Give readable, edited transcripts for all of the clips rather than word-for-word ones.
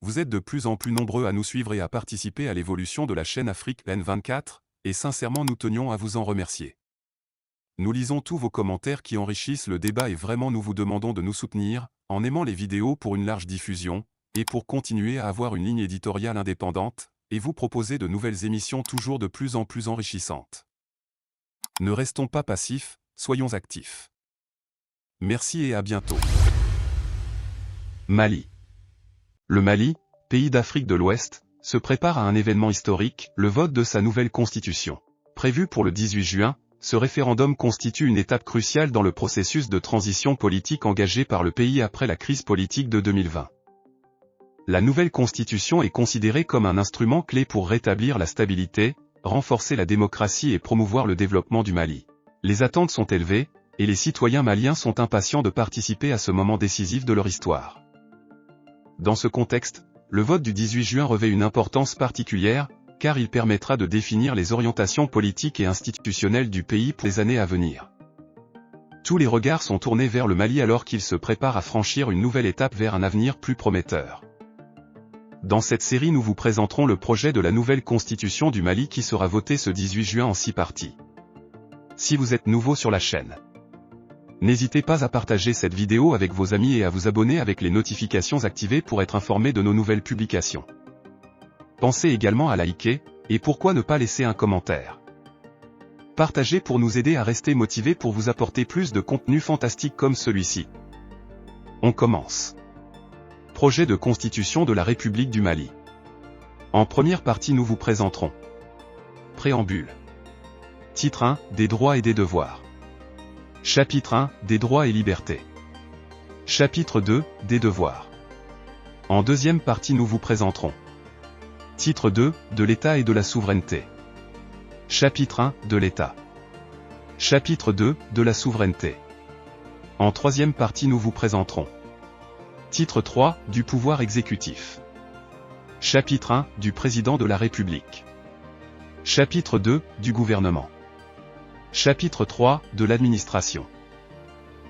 Vous êtes de plus en plus nombreux à nous suivre et à participer à l'évolution de la chaîne Afrique N24, et sincèrement nous tenions à vous en remercier. Nous lisons tous vos commentaires qui enrichissent le débat et vraiment nous vous demandons de nous soutenir, en aimant les vidéos pour une large diffusion, et pour continuer à avoir une ligne éditoriale indépendante, et vous proposer de nouvelles émissions toujours de plus en plus enrichissantes. Ne restons pas passifs, soyons actifs. Merci et à bientôt. Mali. Le Mali, pays d'Afrique de l'Ouest, se prépare à un événement historique, le vote de sa nouvelle constitution. Prévu pour le 18 juin, ce référendum constitue une étape cruciale dans le processus de transition politique engagé par le pays après la crise politique de 2020. La nouvelle constitution est considérée comme un instrument clé pour rétablir la stabilité, renforcer la démocratie et promouvoir le développement du Mali. Les attentes sont élevées, et les citoyens maliens sont impatients de participer à ce moment décisif de leur histoire. Dans ce contexte, le vote du 18 juin revêt une importance particulière, car il permettra de définir les orientations politiques et institutionnelles du pays pour les années à venir. Tous les regards sont tournés vers le Mali alors qu'il se prépare à franchir une nouvelle étape vers un avenir plus prometteur. Dans cette série nous vous présenterons le projet de la nouvelle constitution du Mali qui sera votée ce 18 juin en 6 parties. Si vous êtes nouveau sur la chaîne, n'hésitez pas à partager cette vidéo avec vos amis et à vous abonner avec les notifications activées pour être informé de nos nouvelles publications. Pensez également à liker, et pourquoi ne pas laisser un commentaire. Partagez pour nous aider à rester motivés pour vous apporter plus de contenu fantastique comme celui-ci. On commence. Projet de constitution de la République du Mali. En première partie nous vous présenterons. Préambule. Titre 1, des droits et des devoirs. Chapitre 1, des droits et libertés. Chapitre 2, des devoirs. En deuxième partie nous vous présenterons. Titre 2, de l'État et de la souveraineté. Chapitre 1, de l'État. Chapitre 2, de la souveraineté. En troisième partie nous vous présenterons. Titre 3, du pouvoir exécutif. Chapitre 1, du président de la République. Chapitre 2, du gouvernement. Chapitre 3, de l'administration.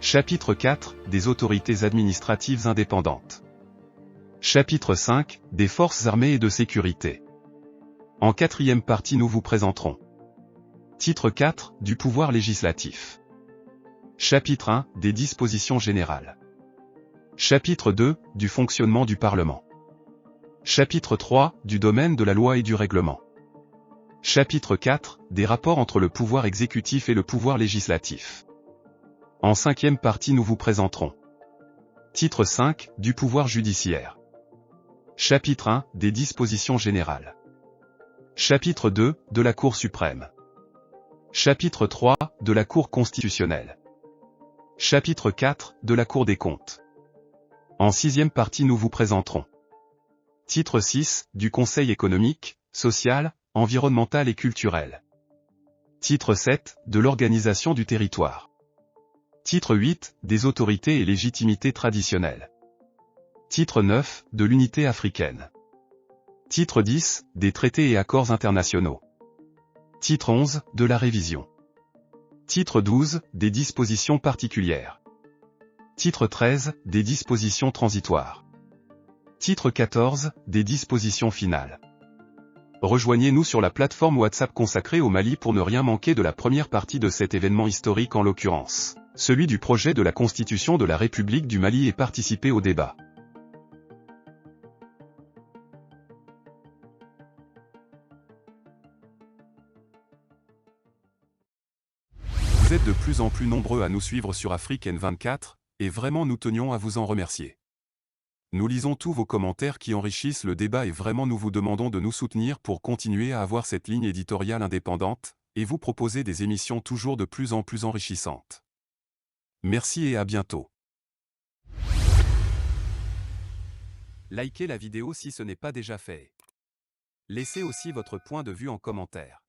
Chapitre 4, des autorités administratives indépendantes. Chapitre 5, des forces armées et de sécurité. En quatrième partie nous vous présenterons. Titre 4, du pouvoir législatif. Chapitre 1, des dispositions générales. Chapitre 2, du fonctionnement du Parlement. Chapitre 3, du domaine de la loi et du règlement. Chapitre 4, des rapports entre le pouvoir exécutif et le pouvoir législatif. En cinquième partie nous vous présenterons. Titre 5, du pouvoir judiciaire. Chapitre 1, des dispositions générales. Chapitre 2, de la Cour suprême. Chapitre 3, de la Cour constitutionnelle. Chapitre 4, de la Cour des comptes. En sixième partie nous vous présenterons. Titre 6, du Conseil économique, social, environnemental et culturel. Titre 7, de l'organisation du territoire. Titre 8, des autorités et légitimités traditionnelles. Titre 9, de l'unité africaine. Titre 10, des traités et accords internationaux. Titre 11, de la révision. Titre 12, des dispositions particulières. Titre 13, des dispositions transitoires. Titre 14, des dispositions finales. Rejoignez-nous sur la plateforme WhatsApp consacrée au Mali pour ne rien manquer de la première partie de cet événement historique en l'occurrence, celui du projet de la Constitution de la République du Mali et participer au débat. Vous êtes de plus en plus nombreux à nous suivre sur Afrique N24, et vraiment nous tenions à vous en remercier. Nous lisons tous vos commentaires qui enrichissent le débat et vraiment nous vous demandons de nous soutenir pour continuer à avoir cette ligne éditoriale indépendante, et vous proposer des émissions toujours de plus en plus enrichissantes. Merci et à bientôt. Likez la vidéo si ce n'est pas déjà fait. Laissez aussi votre point de vue en commentaire.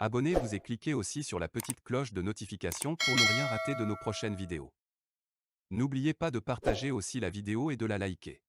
Abonnez-vous et cliquez aussi sur la petite cloche de notification pour ne rien rater de nos prochaines vidéos. N'oubliez pas de partager aussi la vidéo et de la liker.